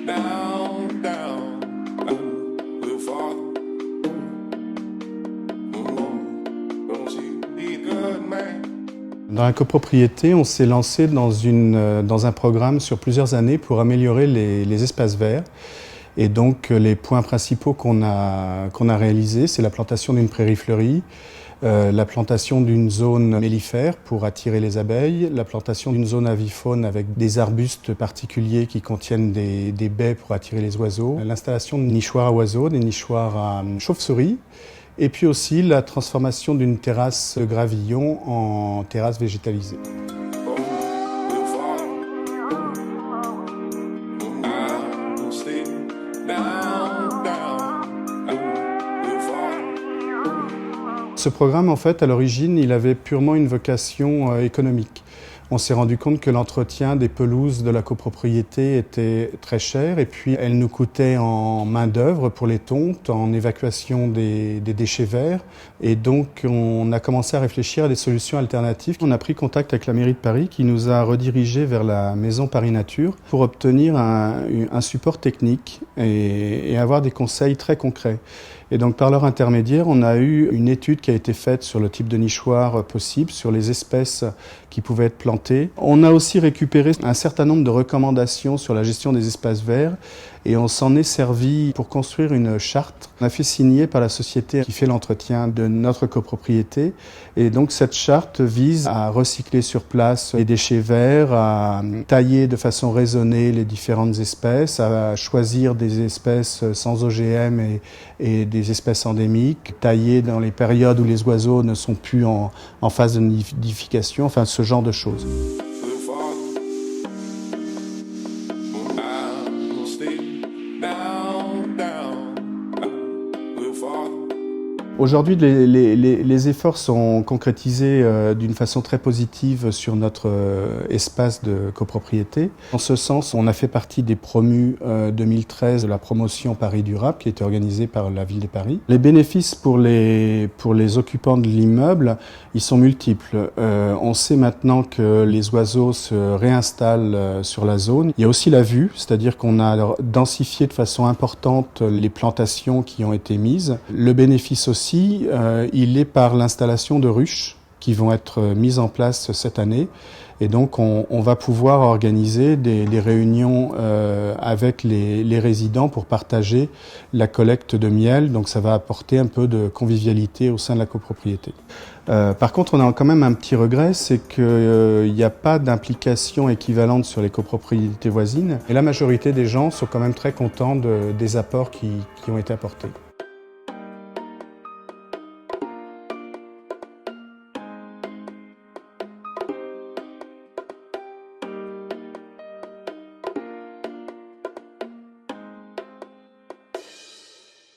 down, down, we'll fall. Don't you be good, man? Dans la copropriété, on s'est lancé dans un programme sur plusieurs années pour améliorer les espaces verts. Et donc les points principaux qu'on a réalisés, c'est la plantation d'une prairie fleurie, la plantation d'une zone mellifère pour attirer les abeilles, la plantation d'une zone avifaune avec des arbustes particuliers qui contiennent des baies pour attirer les oiseaux, l'installation de nichoirs à oiseaux, des nichoirs à chauves-souris, et puis aussi la transformation d'une terrasse de gravillon en terrasse végétalisée. Ce programme, en fait, à l'origine, il avait purement une vocation économique. On s'est rendu compte que l'entretien des pelouses de la copropriété était très cher et puis elle nous coûtait en main-d'œuvre pour les tontes, en évacuation des déchets verts. Et donc, on a commencé à réfléchir à des solutions alternatives. On a pris contact avec la mairie de Paris qui nous a redirigés vers la maison Paris Nature pour obtenir un support technique et avoir des conseils très concrets. Et donc, par leur intermédiaire, on a eu une étude qui a été faite sur le type de nichoir possible, sur les espèces qui pouvaient être plantées. On a aussi récupéré un certain nombre de recommandations sur la gestion des espaces verts et on s'en est servi pour construire une charte. On a fait signer par la société qui fait l'entretien de notre copropriété. Et donc, cette charte vise à recycler sur place les déchets verts, à tailler de façon raisonnée les différentes espèces, à choisir des espèces sans OGM et des espèces endémiques, tailler dans les périodes où les oiseaux ne sont plus en phase de nidification, enfin ce genre de choses. Aujourd'hui, les efforts sont concrétisés d'une façon très positive sur notre espace de copropriété. En ce sens, on a fait partie des promus 2013 de la promotion Paris Durable qui a été organisée par la ville de Paris. Les bénéfices pour les occupants de l'immeuble, ils sont multiples. On sait maintenant que les oiseaux se réinstallent sur la zone. Il y a aussi la vue, c'est-à-dire qu'on a densifié de façon importante les plantations qui ont été mises. Le bénéfice aussi, il est par l'installation de ruches qui vont être mises en place cette année. Et donc, on va pouvoir organiser des réunions avec les résidents pour partager la collecte de miel. Donc, ça va apporter un peu de convivialité au sein de la copropriété. Par contre, on a quand même un petit regret, c'est qu'il n'y a pas d'implication équivalente sur les copropriétés voisines. Et la majorité des gens sont quand même très contents des apports qui ont été apportés.